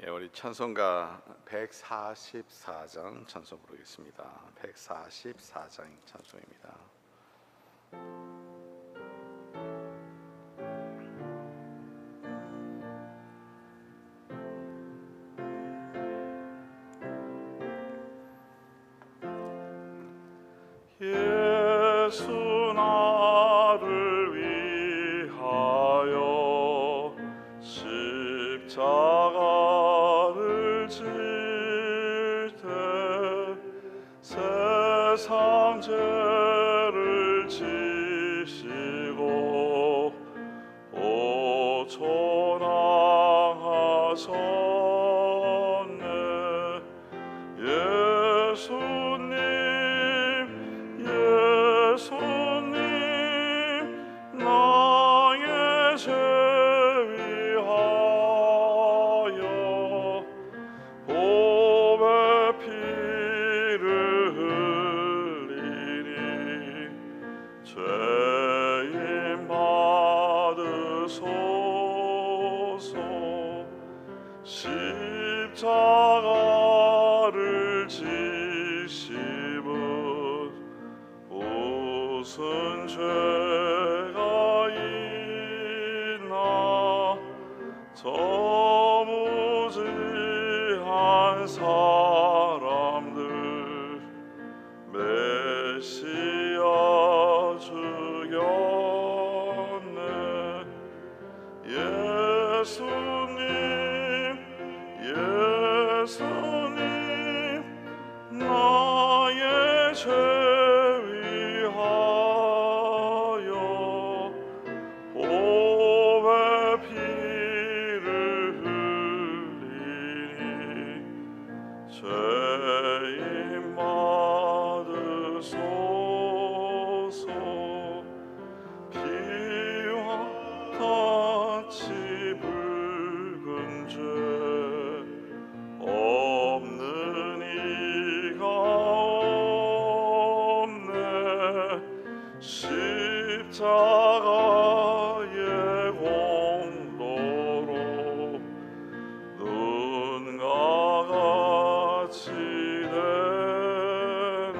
예, 우리 찬송가 144장 찬송 부르겠습니다. 144장 찬송입니다. 예수 나를 위하여 십자가를 질 때 세상 죄를 지시고 오천하하셨네. 예수님 나의 죄 위하여 보배 피를 흘리니 죄인 받으소서. 십자가를 지심은 무슨 죄가 있나. 저 무지한 사람들 메시아 죽였네. 예수님 나의 죄 위하여 보배 피를 흘리니 죄인 받으소서. 피와 같이 붉은 죄 없는 이가 없네. 십자가의 공로로 눈과 같이 되네.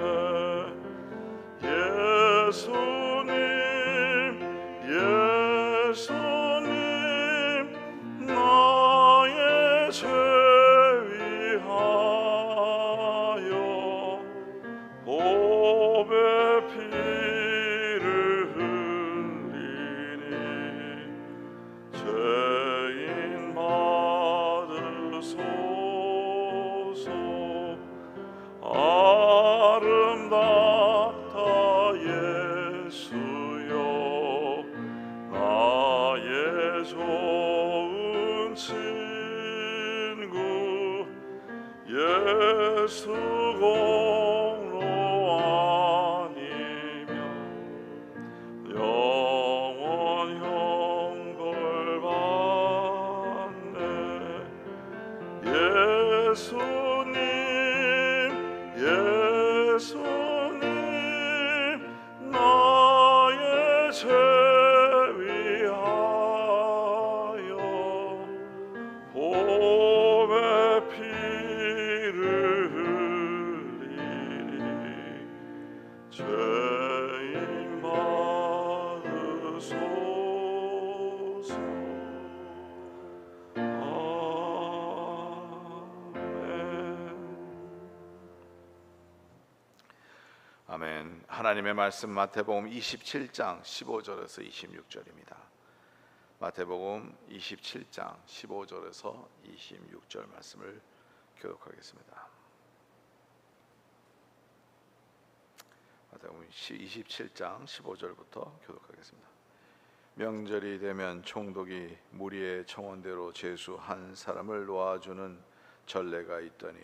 예수님 나의 죄 위하여 보배 피를 흘리니 죄인 받으소서. 아름답다 예수여 나의 좋은 친구. 예수 공로 아니면 영원 형벌 받네. 예수님 나의 죄 위하여 보배 피를 흘리니 죄인 받으소서. 아멘. 하나님의 말씀 마태복음 27장 15절에서 26절입니다. 마태복음 27장 15절에서 26절 말씀을 교독하겠습니다. 마태복음 27장 15절부터 교독하겠습니다. 명절이 되면 총독이 무리의 청원대로 죄수 한 사람을 놓아주는 전례가 있더니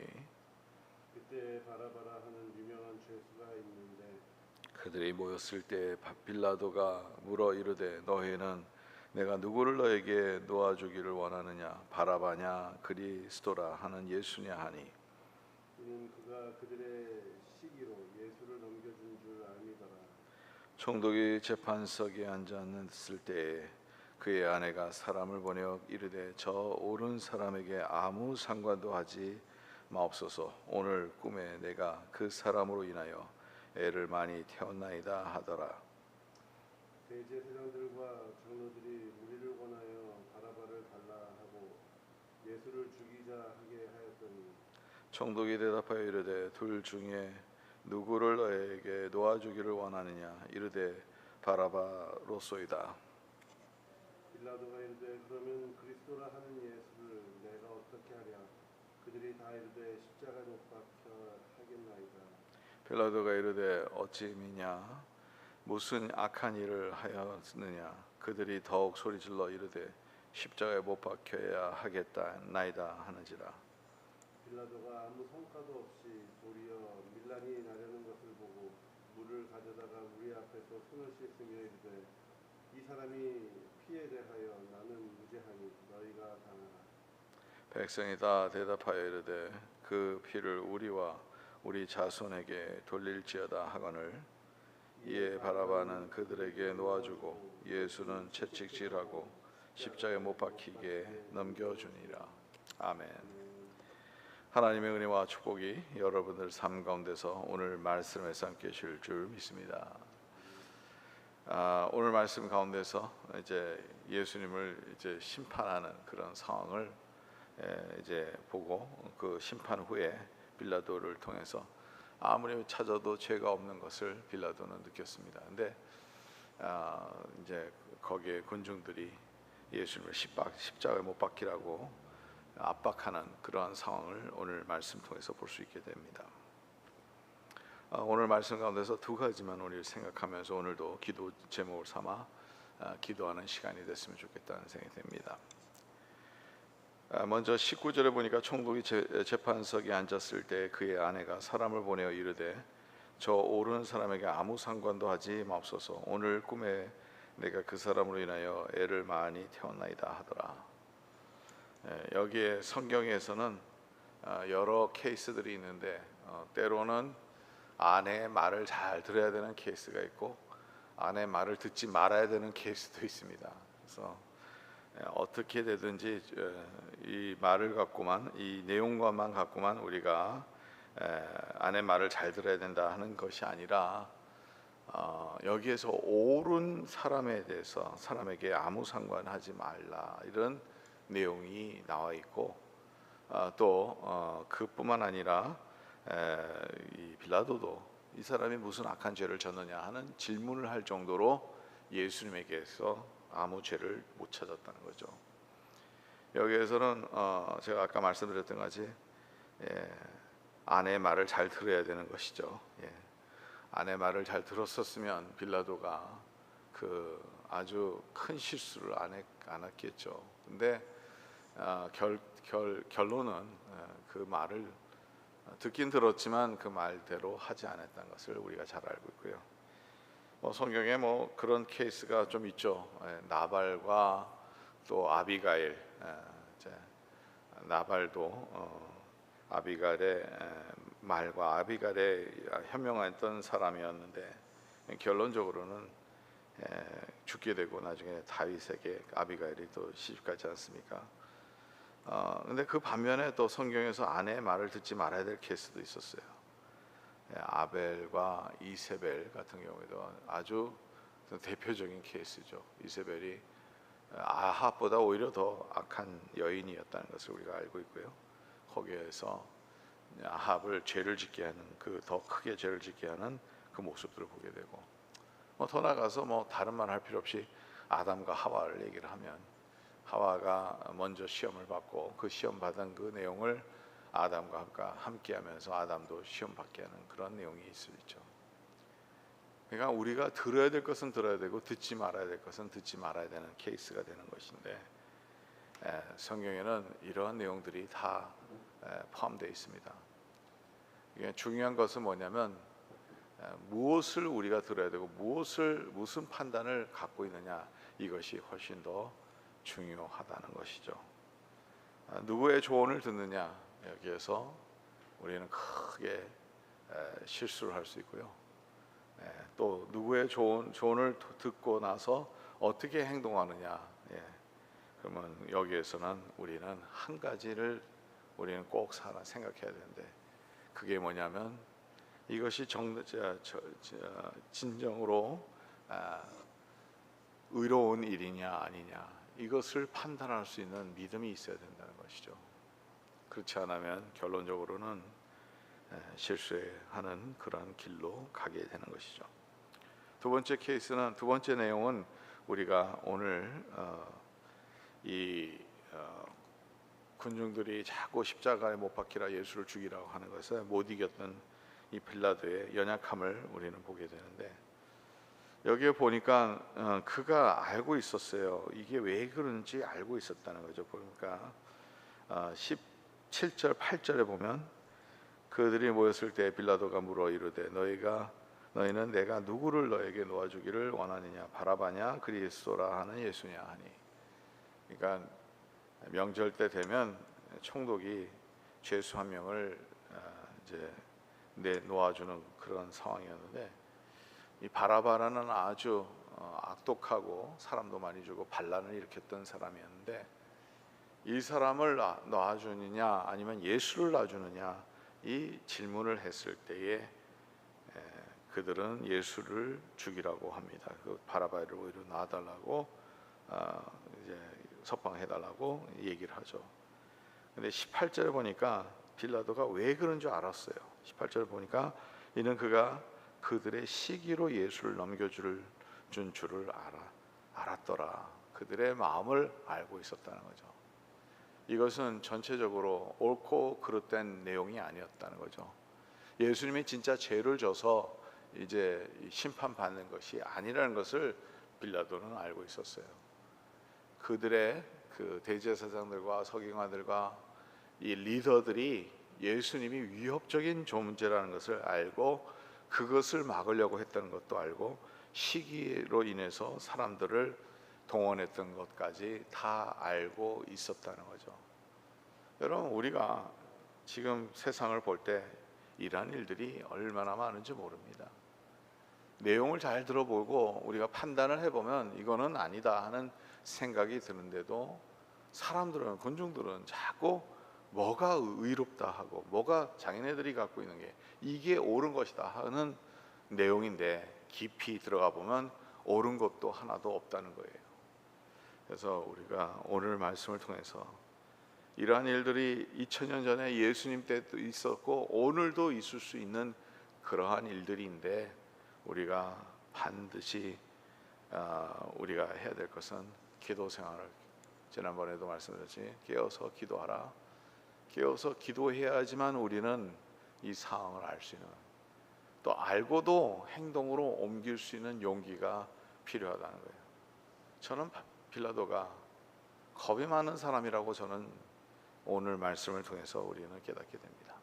그때 바라바라 하는 유명한 죄수가 있는데 그들이 모였을 때 빌라도가 물어 이르되 너희는 내가 누구를 너에게 놓아주기를 원하느냐 바라바냐 그리스도라 하는 예수냐 하니 이는 그가 그들의 시기로 예수를 넘겨준 줄 알미더라. 총독이 재판석에 앉았을 때에 그의 아내가 사람을 보내어 이르되 저 오른 사람에게 아무 상관도 하지 마옵소서. 오늘 꿈에 내가 그 사람으로 인하여 애를 많이 태웠나이다 하더라. 대제사장들과 장로들이 무리를 권하여 바라바를 달라 하고 예수를 죽이자 하게 하였더니 총독이 대답하여 이르되 둘 중에 누구를 너에게 놓아주기를 원하느냐. 이르되 바라바로소이다. 빌라도가 이르되 그러면 그리스도라 하는 예수를 내가 어떻게 하랴. 그들이 다 이르되 십자가에 못 박혀 하겠나이다. 빌라도가 이르되 어찌 미냐. 무슨 악한 일을 하였느냐. 그들이 더욱 소리질러 이르되 십자가에 못 박혀야 하겠나이다 하는지라. 빌라도가 아무 성과도 없이 도리어 밀란이 나려는 것을 보고 물을 가져다가 우리 앞에서 손을 씻으며 이르되 이 사람이 피에 대하여 나는 무죄하니 너희가 당하라. 백성이 다 대답하여 이르되 그 피를 우리와 우리 자손에게 돌릴지어다 하거늘. 이에 바라바는 그들에게 놓아주고 예수는 채찍질하고 십자가에 못 박히게 넘겨주니라. 아멘. 하나님의 은혜와 축복이 여러분들 삶 가운데서 오늘 말씀에서 함께 하실 줄 믿습니다. 오늘 말씀 가운데서 이제 예수님을 이제 심판하는 그런 상황을 이제 보고 그 심판 후에 빌라도를 통해서 아무리 찾아도 죄가 없는 것을 빌라도는 느꼈습니다. 근데 이제 거기에 군중들이 예수님을 십자가에 못 박히라고 압박하는 그러한 상황을 오늘 말씀 통해서 볼 수 있게 됩니다. 오늘 말씀 가운데서 두 가지만 우리 생각하면서 오늘도 기도 제목을 삼아 기도하는 시간이 됐으면 좋겠다는 생각이 듭니다. 먼저 19절에 보니까 총독이 재판석에 앉았을 때 그의 아내가 사람을 보내어 이르되 저 오르는 사람에게 아무 상관도 하지 마옵소서. 오늘 꿈에 내가 그 사람으로 인하여 애를 많이 태웠나이다 하더라. 여기에 성경에서는 여러 케이스들이 있는데 때로는 아내의 말을 잘 들어야 되는 케이스가 있고 아내의 말을 듣지 말아야 되는 케이스도 있습니다. 그래서 어떻게 되든지 이 말을 갖고만, 이 내용과만 갖고만 우리가 아내 말을 잘 들어야 된다 하는 것이 아니라 여기에서 옳은 사람에 대해서 사람에게 아무 상관하지 말라 이런 내용이 나와 있고 또 그뿐만 아니라 이 빌라도도 이 사람이 무슨 악한 죄를 졌느냐 하는 질문을 할 정도로 예수님에게서 아무 죄를 못 찾았다는 거죠. 여기에서는 제가 아까 말씀드렸던 같이 아내의 말을 잘 들어야 되는 것이죠. 아내의 말을 잘 들었었으면 빌라도가 그 아주 큰 실수를 안 했겠죠. 근데 결론은 그 말을 듣긴 들었지만 그 말대로 하지 않았다는 것을 우리가 잘 알고 있고요. 성경에 그런 케이스가 좀 있죠. 나발과 또 아비가일. 나발도 아비갈의 말과 아비갈에 현명했던 사람이었는데 결론적으로는 죽게 되고 나중에 다윗에게 아비가일이 또 시집가지 않습니까? 근데 그 반면에 또 성경에서 아내의 말을 듣지 말아야 될 케이스도 있었어요. 아벨과 이세벨 같은 경우에도 아주 대표적인 케이스죠. 이세벨이 아합보다 오히려 더 악한 여인이었다는 것을 우리가 알고 있고요. 거기에서 아합을 죄를 짓게 하는 그 더 크게 죄를 짓게 하는 그 모습들을 보게 되고 더 나아가서 다른 말 할 필요 없이 아담과 하와를 얘기를 하면 하와가 먼저 시험을 받고 그 시험 받은 그 내용을 아담과 함께하면서 아담도 시험 받게 하는 그런 내용이 있을 있죠. 그러니까 우리가 들어야 될 것은 들어야 되고 듣지 말아야 될 것은 듣지 말아야 되는 케이스가 되는 것인데 성경에는 이러한 내용들이 다 포함되어 있습니다. 이게 중요한 것은 뭐냐면 무엇을 우리가 들어야 되고 무슨 판단을 갖고 있느냐 이것이 훨씬 더 중요하다는 것이죠. 누구의 조언을 듣느냐 여기에서 우리는 크게 실수를 할 수 있고요. 또 누구의 조언을 듣고 나서 어떻게 행동하느냐 예. 그러면 여기에서는 우리는 한 가지를 우리는 꼭 생각해야 되는데, 그게 뭐냐면 이것이 진정으로 의로운 일이냐 아니냐, 이것을 판단할 수 있는 믿음이 있어야 된다는 것이죠. 그렇지 않으면 결론적으로는 실수하는 그러한 길로 가게 되는 것이죠. 두 번째 내용은 우리가 오늘 이 군중들이 자꾸 십자가에 못 박히라 예수를 죽이라고 하는 것에 못 이겼던 이 빌라도의 연약함을 우리는 보게 되는데, 여기에 보니까 그가 알고 있었어요. 이게 왜 그런지 알고 있었다는 거죠. 보니까 17절 8절에 보면 그들이 모였을 때 빌라도가 물어 이르되 너희는 내가 누구를 너에게 놓아주기를 원하느냐, 바라바냐 그리스도라 하는 예수냐 하니. 그러니까 명절 때 되면 총독이 죄수 한 명을 이제 놓아주는 그런 상황이었는데, 이 바라바라는 아주 악독하고 사람도 많이 죽고 반란을 일으켰던 사람이었는데, 이 사람을 놔주느냐 아니면 예수를 놔주느냐, 이 질문을 했을 때에 그들은 예수를 죽이라고 합니다. 그 바라바를 오히려 놔달라고 이제 석방해달라고 얘기를 하죠. 근데 18절에 보니까 빌라도가 왜 그런 줄 알았어요. 18절에 보니까 이는 그가 그들의 시기로 예수를 넘겨줄 줄을 알았더라. 그들의 마음을 알고 있었다는 거죠. 이것은 전체적으로 옳고 그릇된 내용이 아니었다는 거죠. 예수님이 진짜 죄를 져서 이제 심판받는 것이 아니라는 것을 빌라도는 알고 있었어요. 그들의 그 대제사장들과 서기관들과 이 리더들이 예수님이 위협적인 존재라는 것을 알고 그것을 막으려고 했다는 것도 알고 시기로 인해서 사람들을 동원했던 것까지 다 알고 있었다는 거죠. 여러분, 우리가 지금 세상을 볼 때 이러한 일들이 얼마나 많은지 모릅니다. 내용을 잘 들어보고 우리가 판단을 해보면 이거는 아니다 하는 생각이 드는데도, 사람들은, 군중들은 자꾸 뭐가 의롭다 하고 뭐가 자기네들이 갖고 있는 게 이게 옳은 것이다 하는 내용인데, 깊이 들어가 보면 옳은 것도 하나도 없다는 거예요. 그래서 우리가 오늘 말씀을 통해서 이러한 일들이 2000년 전에 예수님 때도 있었고 오늘도 있을 수 있는 그러한 일들인데, 우리가 반드시 우리가 해야 될 것은 기도 생활을, 지난번에도 말씀드렸지, 깨어서 기도하라. 깨어서 기도해야지만 우리는 이 상황을 알 수 있는, 또 알고도 행동으로 옮길 수 있는 용기가 필요하다는 거예요. 저는 빌라도가 겁이 많은 사람이라고 저는 오늘 말씀을 통해서 우리는 깨닫게 됩니다.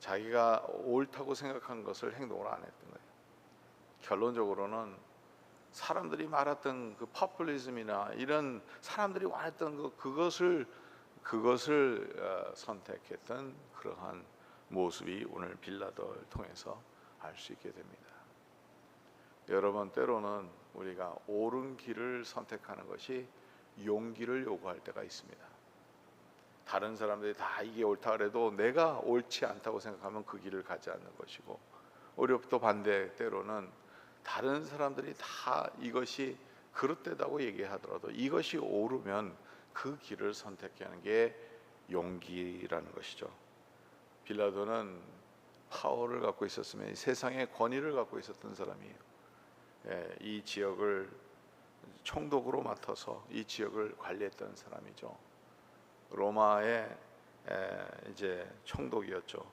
자기가 옳다고 생각한 것을 행동으로 안 했던 거예요. 결론적으로는 사람들이 말했던 그 포퓰리즘이나 이런 사람들이 원했던 그것을 선택했던 그러한 모습이 오늘 빌라도를 통해서 알 수 있게 됩니다. 여러분, 때로는 우리가 옳은 길을 선택하는 것이 용기를 요구할 때가 있습니다. 다른 사람들이 다 이게 옳다 그래도 내가 옳지 않다고 생각하면 그 길을 가지 않는 것이고, 오히려 또 반대, 때로는 다른 사람들이 다 이것이 그릇되다고 얘기하더라도 이것이 옳으면 그 길을 선택하는 게 용기라는 것이죠. 빌라도는 파워를 갖고 있었으면, 세상의 권위를 갖고 있었던 사람이에요. 이 지역을 총독으로 맡아서 이 지역을 관리했던 사람이죠. 로마의 이제 총독이었죠.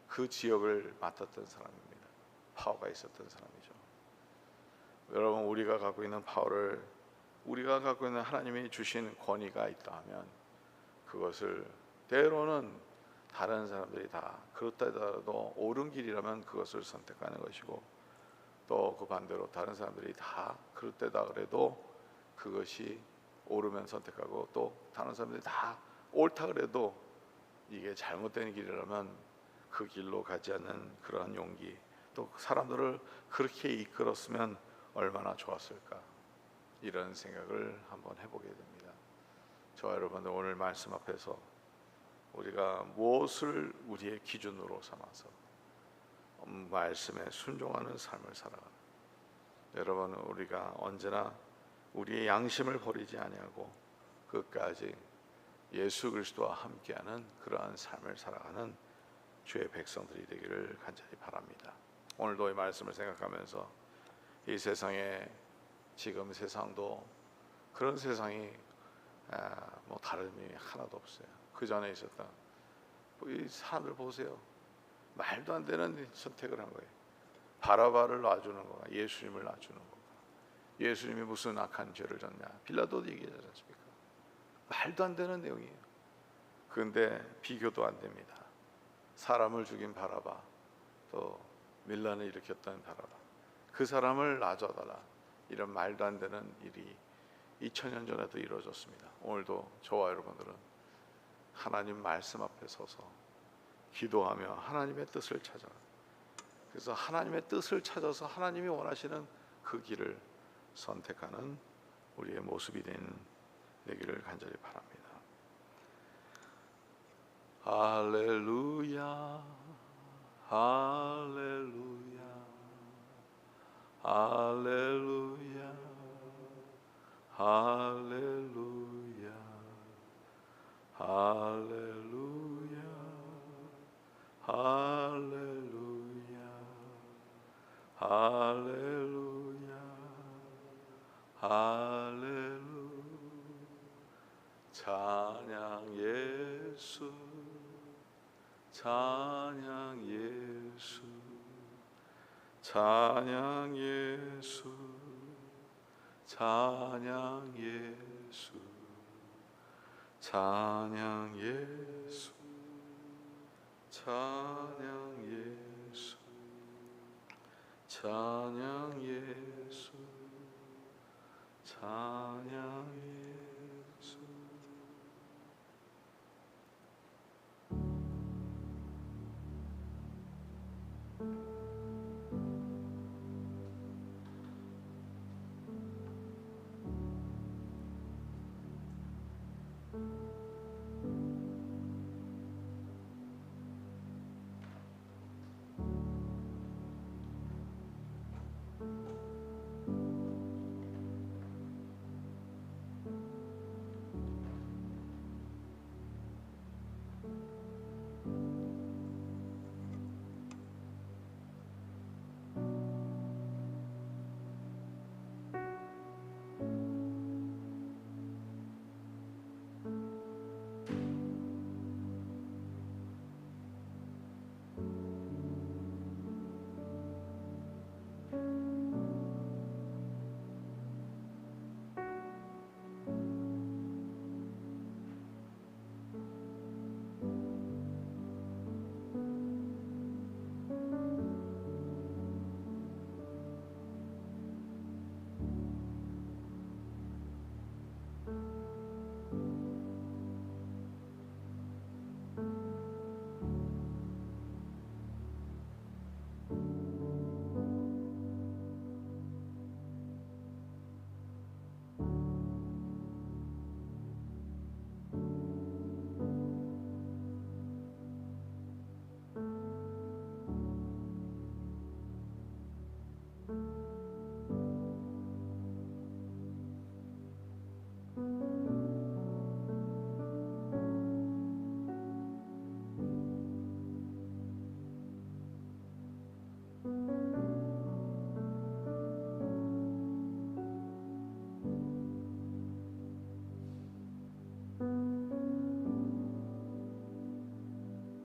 그 지역을 맡았던 사람입니다. 파워가 있었던 사람이죠. 여러분, 우리가 갖고 있는 파워를, 우리가 갖고 있는 하나님이 주신 권위가 있다 하면 그것을 때로는 다른 사람들이 다 그렇다 하더라도 옳은 길이라면 그것을 선택하는 것이고, 또 그 반대로 다른 사람들이 다 그렇다 그래도 그것이 옳으면 선택하고, 또 다른 사람들이 다 옳다 그래도 이게 잘못된 길이라면 그 길로 가지 않는 그러한 용기, 또 사람들을 그렇게 이끌었으면 얼마나 좋았을까. 이런 생각을 한번 해보게 됩니다. 저와 여러분들 오늘 말씀 앞에서 우리가 무엇을 우리의 기준으로 삼아서 말씀에 순종하는 삶을 살아가는, 여러분 우리가 언제나 우리의 양심을 버리지 아니하고 끝까지 예수 그리스도와 함께하는 그러한 삶을 살아가는 주의 백성들이 되기를 간절히 바랍니다. 오늘도 이 말씀을 생각하면서 이 세상에, 지금 세상도 그런 세상이 뭐 다름이 하나도 없어요. 그 전에 있었던 이 사람들 보세요. 말도 안 되는 선택을 한 거예요. 바라바를 놔주는 거가 예수님을 놔주는 거가. 예수님이 무슨 악한 죄를 졌냐, 빌라도도 얘기하지 않습니까? 말도 안 되는 내용이에요. 그런데 비교도 안 됩니다. 사람을 죽인 바라바, 또 밀란을 일으켰던 바라바, 그 사람을 놔줘달라, 이런 말도 안 되는 일이 2000년 전에도 이루어졌습니다. 오늘도 저와 여러분들은 하나님 말씀 앞에 서서 기도하며 하나님의 뜻을 찾아, 그래서 하나님의 뜻을 찾아서 하나님이 원하시는 그 길을 선택하는 우리의 모습이 되기를 간절히 바랍니다. 할렐루야, 할렐루야, 할렐루야, 할렐루야, 할렐루야, 할렐루야, 할렐루야, 할렐루야. 찬양 예수, 찬양 예수, 찬양 예수, 찬양 예수, 찬양 예수, 찬양 예수, 찬양 예수, 찬양